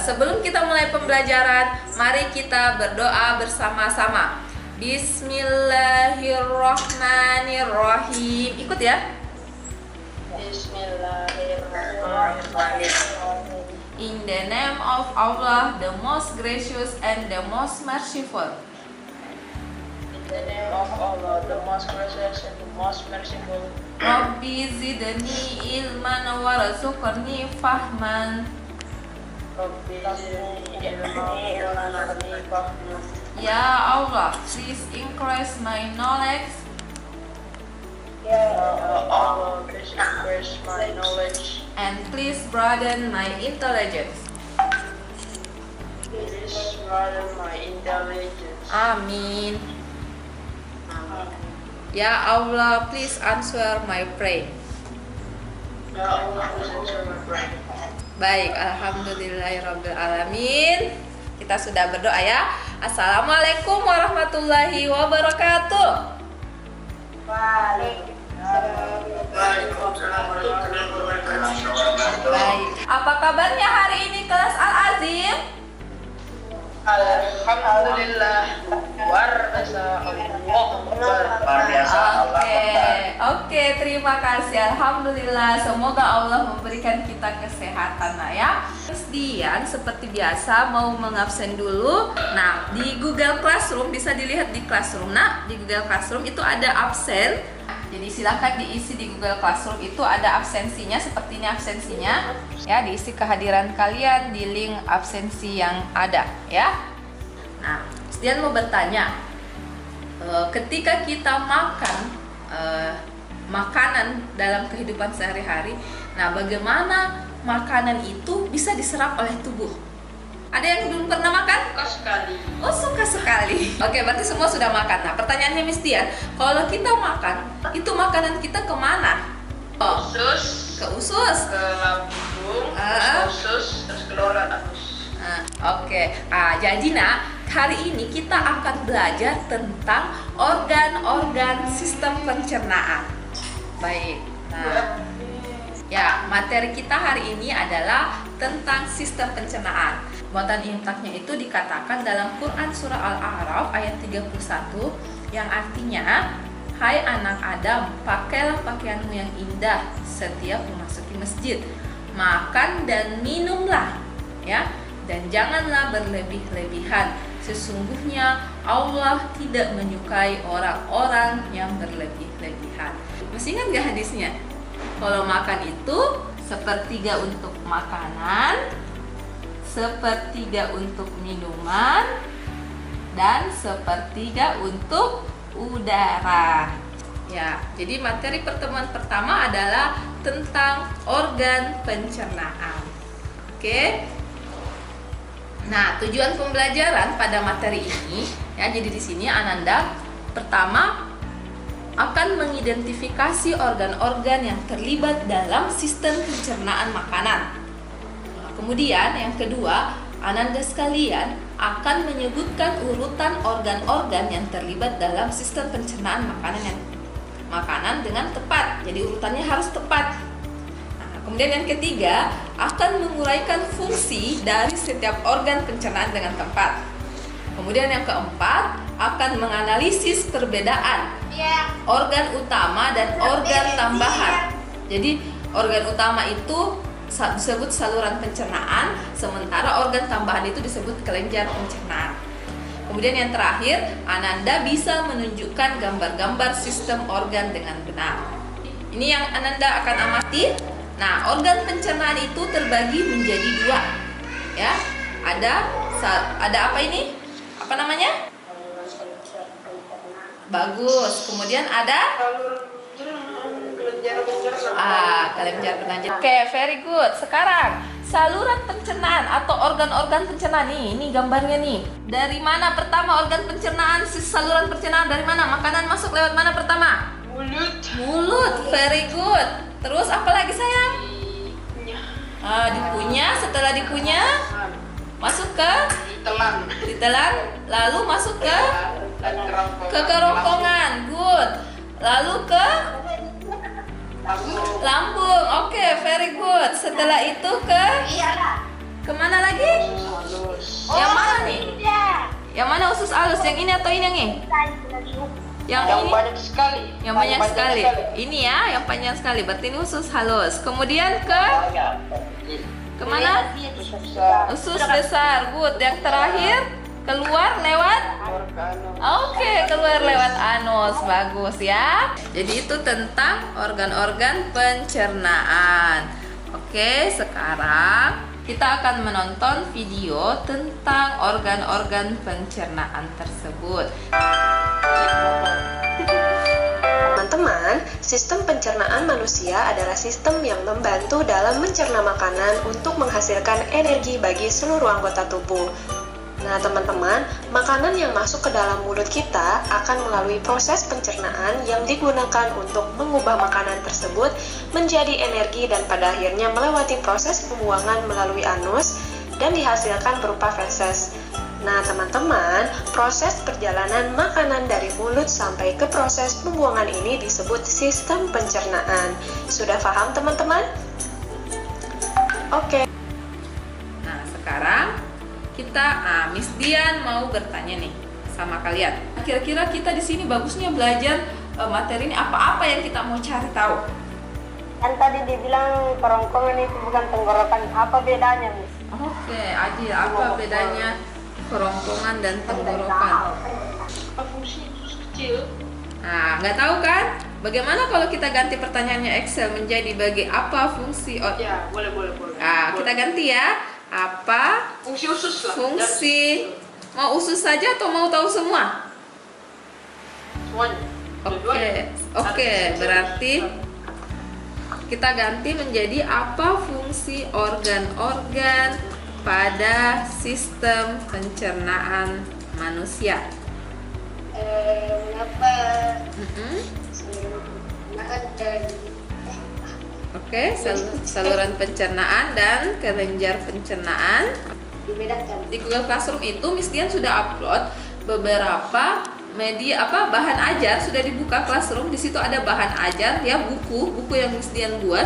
Sebelum kita mulai pembelajaran, mari kita berdoa bersama-sama. Bismillahirrahmanirrahim. Ikut ya. Bismillahirrahmanirrahim. In the name of Allah, the most gracious and the most merciful. In the name of Allah, the most gracious and the most merciful. Rabbi zidni ilman warzuqni fahman. Rabbi zidni ilman warzuqni fahman. Ya Allah, please increase my knowledge Ya Allah, please increase my knowledge and please broaden my intelligence. Please broaden my intelligence. Amin. Ya Allah, please answer my prayer. Ya Allah, please answer my prayer. Baik, alhamdulillahirrabbilalamin. Kita sudah berdoa ya. Assalamualaikum warahmatullahi wabarakatuh. Waalaikumsalam warahmatullahi wabarakatuh. Baik, apa kabarnya hari ini kelas Al-Azim? Alhamdulillah, luar biasa, luar biasa. Oke, terima kasih. Alhamdulillah, semoga Allah memberikan kita kesehatan, nah ya. Kemudian seperti biasa mau mengabsen dulu. Nah, di Google Classroom bisa dilihat di Classroom. Nah, di Google Classroom itu ada absen. Jadi silakan diisi di Google Classroom, itu ada absensinya, seperti ini absensinya. Ya, diisi kehadiran kalian di link absensi yang ada ya. Nah, Dian mau bertanya, ketika kita makan makanan dalam kehidupan sehari-hari, nah bagaimana makanan itu bisa diserap oleh tubuh? Ada yang belum pernah makan? Suka sekali. Oh, suka sekali. Oke, berarti semua sudah makan. Nah, pertanyaannya Miss Dian, kalau kita makan, itu makanan kita kemana? Oh, Usus, ke usus. ke lambung, usus, terus keluar anus. Oke. Jadi nak, hari ini kita akan belajar tentang organ-organ sistem pencernaan. Baik. Nah, ya, materi kita hari ini adalah tentang sistem pencernaan. Muatan imtaknya itu dikatakan dalam Quran surah Al-A'raf ayat 31 yang artinya, hai anak Adam, pakailah pakaianmu yang indah setiap memasuki masjid. Makan dan minumlah, ya, dan janganlah berlebih-lebihan. Sesungguhnya Allah tidak menyukai orang-orang yang berlebih-lebihan. Masih ingat gak hadisnya? Kalau makan itu sepertiga untuk makanan, sepertiga untuk minuman, dan sepertiga untuk udara. Ya, jadi materi pertemuan pertama adalah tentang organ pencernaan. Oke. Nah, tujuan pembelajaran pada materi ini, ya, jadi di sini Ananda pertama akan mengidentifikasi organ-organ yang terlibat dalam sistem pencernaan makanan. Kemudian yang kedua, Ananda sekalian akan menyebutkan urutan organ-organ yang terlibat dalam sistem pencernaan makanan dengan tepat. Jadi urutannya harus tepat. Nah, kemudian yang ketiga, akan menguraikan fungsi dari setiap organ pencernaan dengan tepat. Kemudian yang keempat, akan menganalisis perbedaan organ utama dan organ tambahan. Jadi organ utama itu disebut saluran pencernaan, sementara organ tambahan itu disebut kelenjar pencernaan. Kemudian yang terakhir, Ananda bisa menunjukkan gambar-gambar sistem organ dengan benar. Ini yang Ananda akan amati. Nah, organ pencernaan itu terbagi menjadi dua, ya. Ada apa ini? Apa namanya? Bagus. Kemudian ada kelenjar pencernaan. Oke, very good. Sekarang saluran pencernaan atau organ-organ pencernaan ini gambarnya nih. Dari mana pertama organ pencernaan, saluran pencernaan dari mana? Makanan masuk lewat mana pertama? Mulut. Very good. Terus apa lagi sayang? Dikunyah. Setelah dikunyah masuk ke ditelan, lalu masuk ke kerongkongan. Good. Lalu ke lambung. Oke, very good. Setelah itu ke Kemana lagi? Halus. Yang mana nih? Yang mana usus halus? Yang ini atau ini yang ini? Yang ini? banyak sekali. Yang banyak sekali. Ini ya, yang panjang sekali. Berarti ini usus halus. Kemudian kemana? Usus besar. Good. Yang terakhir keluar lewat? Oke, keluar lewat anus. Bagus ya. Jadi itu tentang organ-organ pencernaan. Oke, sekarang kita akan menonton video tentang organ-organ pencernaan tersebut. Teman-teman, sistem pencernaan manusia adalah sistem yang membantu dalam mencerna makanan untuk menghasilkan energi bagi seluruh anggota tubuh. Nah, teman-teman, makanan yang masuk ke dalam mulut kita akan melalui proses pencernaan yang digunakan untuk mengubah makanan tersebut menjadi energi dan pada akhirnya melewati proses pembuangan melalui anus dan dihasilkan berupa feses. Nah, teman-teman, proses perjalanan makanan dari mulut sampai ke proses pembuangan ini disebut sistem pencernaan. Sudah paham, teman-teman? Oke. Nah, sekarang Miss Dian mau bertanya nih sama kalian. Kira-kira kita di sini bagusnya belajar materi ini apa-apa yang kita mau cari tahu? Kan tadi dibilang kerongkongan itu bukan tenggorokan. Apa bedanya, Miss? Oke, Adil, apa bedanya kerongkongan dan tenggorokan? Apa fungsi usus kecil? Nah, nggak tahu kan? Bagaimana kalau kita ganti pertanyaannya Excel menjadi bagi apa fungsi? Ya, boleh. Nah, kita ganti ya. Apa Fungsi usus lah. fungsi? Mau usus saja atau mau tahu semua? Semuanya. Oke, berarti kita ganti menjadi apa fungsi organ-organ pada sistem pencernaan manusia. Mengapa Mm-mm. makan dan Oke, saluran pencernaan dan kelenjar pencernaan. dibedakan? Di Google Classroom itu Miss Dian sudah upload beberapa bahan ajar, sudah dibuka Classroom. Di situ ada bahan ajar ya, buku yang Miss Dian buat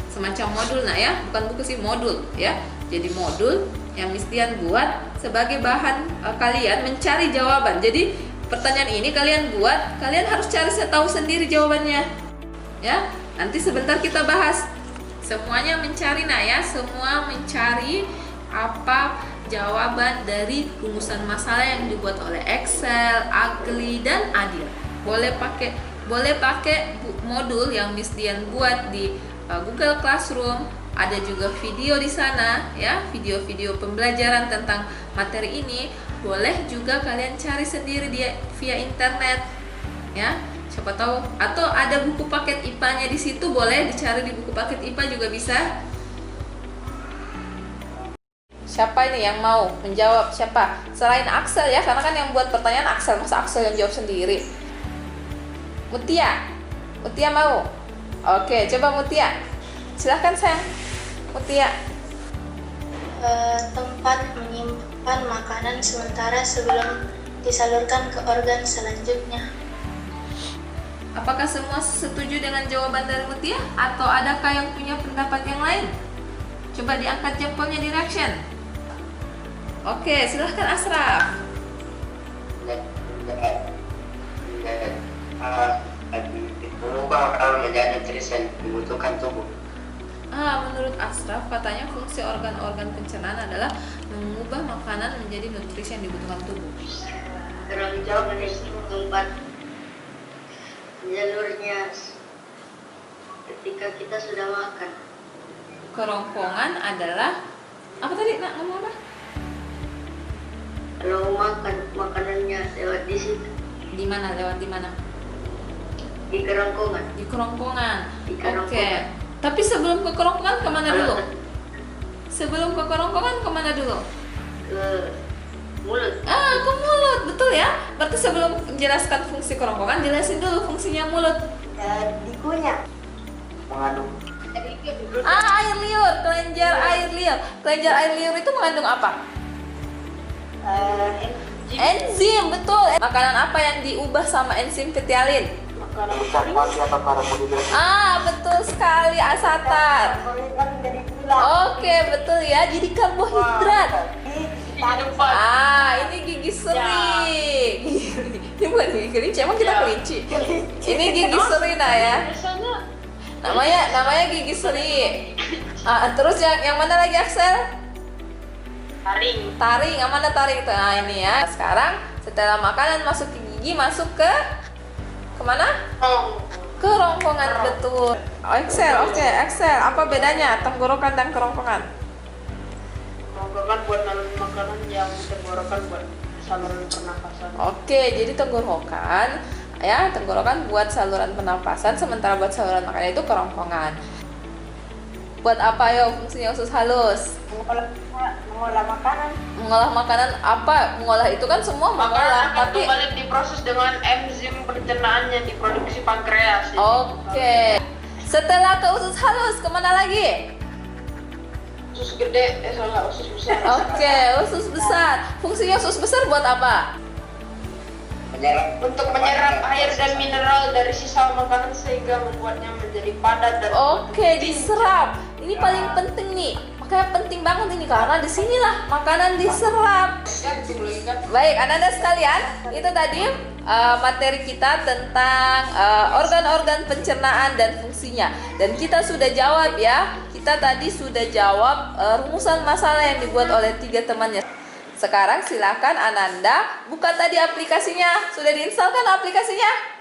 semacam modul ya, bukan buku sih, modul ya. Jadi modul yang Miss Dian buat sebagai bahan kalian mencari jawaban. Jadi pertanyaan ini kalian buat, kalian harus cari tahu sendiri jawabannya. Ya, nanti sebentar kita bahas. Semuanya mencari semua mencari apa jawaban dari rumusan masalah yang dibuat oleh Excel, Agli, dan Adil. Boleh pakai modul yang Miss Dian buat di Google Classroom. Ada juga video di sana ya, video-video pembelajaran tentang materi ini. Boleh juga kalian cari sendiri via internet ya. Siapa tahu, atau ada buku paket IPA-nya di situ, boleh dicari di buku paket IPA juga bisa. Siapa ini yang mau menjawab? Siapa? Selain Axel ya, karena kan yang buat pertanyaan Axel, masa Axel yang jawab sendiri? Mutia mau? Oke, coba Mutia. Silahkan sayang. Mutia. Tempat menyimpan makanan sementara sebelum disalurkan ke organ selanjutnya. Apakah semua setuju dengan jawaban dari Mutia? Atau adakah yang punya pendapat yang lain? Coba diangkat jempolnya di reaction. Oke, silahkan Asraf. Mengubah makanan menjadi nutrisi yang dibutuhkan tubuh. Menurut Asraf, katanya fungsi organ-organ pencernaan adalah mengubah makanan menjadi nutrisi yang dibutuhkan tubuh. Kerongkongan itu mengembat jalurnya ketika kita sudah makan. Kerongkongan adalah apa tadi? Nak ngomong apa? Kalau makan makanannya lewat di situ. Di mana? Lewat di mana? Di kerongkongan. Di kerongkongan. Di kerongkongan. Oke. Tapi sebelum ke kerongkongan kemana dulu? Sebelum ke kerongkongan kemana dulu? Ke mulut. Ke mulut, betul ya. Berarti sebelum menjelaskan fungsi kerongkongan, jelasin dulu fungsinya mulut. Dikunyah. Mengandung Air liur, kelenjar air liur. Kelenjar air liur itu mengandung apa? Enzim, betul. Makanan apa yang diubah sama enzim fetialin? ikan mati atau karbohidrat. Betul sekali, Asatar. Kan jadi Oke, betul ya. Jadi karbohidrat. Ini gigi seri. Ini bukan gigi kelinci, emang kita kelinci. Ini gigi seri nah ya. Namanya gigi seri. Terus yang mana lagi Axel? Taring, yang mana taring? Nah ini ya. Sekarang setelah makanan masuk ke gigi, masuk ke kemana? Ke rongkongan, betul. Axel, Axel, apa bedanya tenggorokan dan kerongkongan? Tenggorokan buat nalar makanan, yang tenggorokan buat saluran pernapasan. Oke, jadi tenggorokan buat saluran pernapasan, sementara buat saluran makanan itu kerongkongan. Buat apa ya fungsinya usus halus? Mengolah makanan. Mengolah makanan apa? Mengolah itu kan semua mengolah, Makanan tapi kembali diproses dengan enzim pencernaan yang diproduksi pankreas. Oke. Setelah ke usus halus, kemana lagi? Usus gede, usus besar. Oke, usus besar. Fungsinya usus besar buat apa? Untuk menyerap air dan mineral dari sisa makanan sehingga membuatnya menjadi padat dan Oke, diserap. Ini paling penting nih. Makanya penting banget ini karena disinilah makanan diserap. Baik, Ananda sekalian, itu tadi materi kita tentang organ-organ pencernaan dan fungsinya. Dan kita sudah jawab ya. Kita tadi sudah jawab rumusan masalah yang dibuat oleh 3 temannya. Sekarang silakan Ananda buka tadi aplikasinya. Sudah diinstalkan aplikasinya?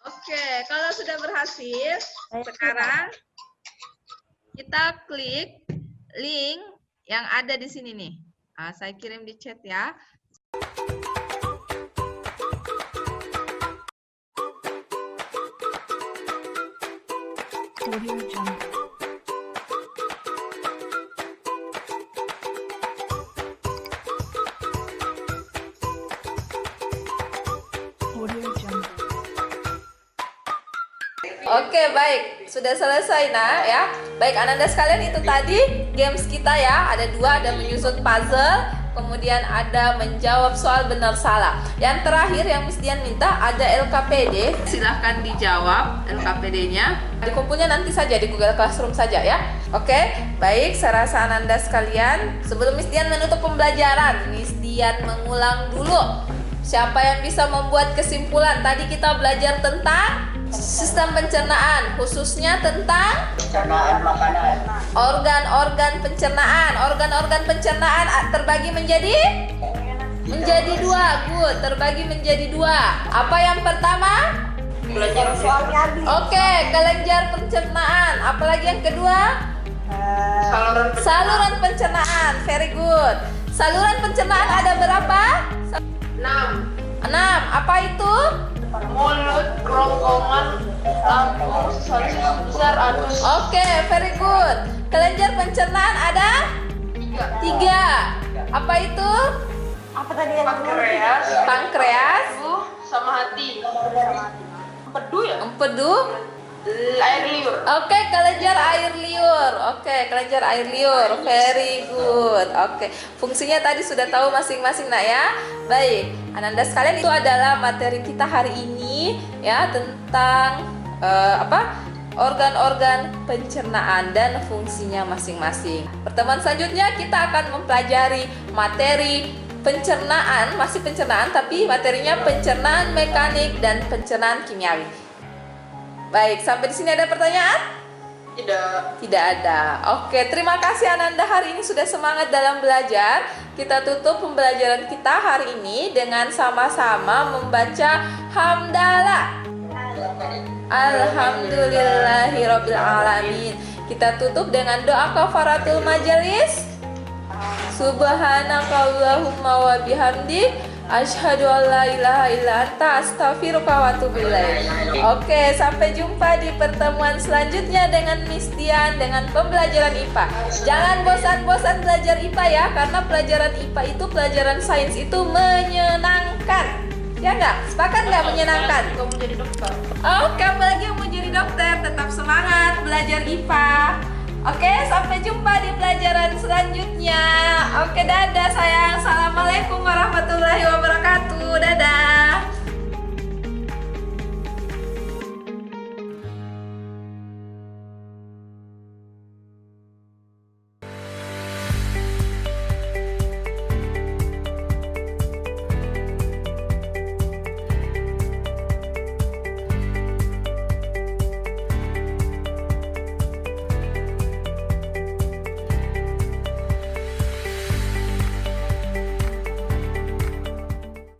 Oke, kalau sudah berhasil, sekarang kita klik link yang ada di sini nih. Saya kirim di chat ya. Oke, baik. Sudah selesai nah ya. Baik, Ananda sekalian, itu tadi games kita ya. Ada 2, ada menyusun puzzle, kemudian ada menjawab soal benar salah. Yang terakhir yang Miss Dian minta ada LKPD. Silahkan dijawab LKPD-nya. Dikumpulnya nanti saja di Google Classroom saja ya. Oke, baik. Saya rasa Ananda sekalian, sebelum Miss Dian menutup pembelajaran, Miss Dian mengulang dulu. Siapa yang bisa membuat kesimpulan? Tadi kita belajar tentang sistem pencernaan, khususnya tentang Pencernaan makanan. organ-organ pencernaan. Organ-organ pencernaan terbagi menjadi 2. Good, terbagi menjadi 2. Apa yang pertama? Oke, kelenjar pencernaan. Apalagi yang kedua? Saluran pencernaan. Very good. Saluran pencernaan ada berapa? 6. Apa itu? mulut, kerongkongan, lambung, usus besar, anus. Oke, very good. Kelenjar pencernaan ada 3. Apa itu? Apa tadi yang Pankreas, Pankreas, sama hati. Empedu ya? empedu. Air liur. Oke, kelenjar air liur. Kelenjar air liur. Very good. Fungsinya tadi sudah tahu masing-masing nak ya. Baik, Ananda sekalian, itu adalah materi kita hari ini ya, tentang organ-organ pencernaan dan fungsinya masing-masing. Pertemuan selanjutnya kita akan mempelajari materi pencernaan, masih pencernaan tapi materinya pencernaan mekanik dan pencernaan kimiawi. Baik, sampai di sini ada pertanyaan? Tidak. Tidak ada. Oke, terima kasih Ananda hari ini sudah semangat dalam belajar. Kita tutup pembelajaran kita hari ini dengan sama-sama membaca hamdalah. Alhamdulillahirabbil alamin. Kita tutup dengan doa kafaratul majelis. Subhanakallahumma wa bihamdik, asyhadu an la ilaha illa anta, astaghfiruka wa atubu ilaik. Oke, sampai jumpa di pertemuan selanjutnya dengan Miss Dian dengan pembelajaran IPA. Jangan bosan-bosan belajar IPA ya, karena pelajaran IPA itu, pelajaran sains itu menyenangkan. Ya nggak? Sepakat nggak menyenangkan? Kamu jadi dokter. Oh, kamu lagi yang mau jadi dokter, tetap semangat belajar IPA. Oke, sampai jumpa di pelajaran selanjutnya. Oke, dadah sayang. Assalamualaikum warahmatullahi wabarakatuh. Dadah.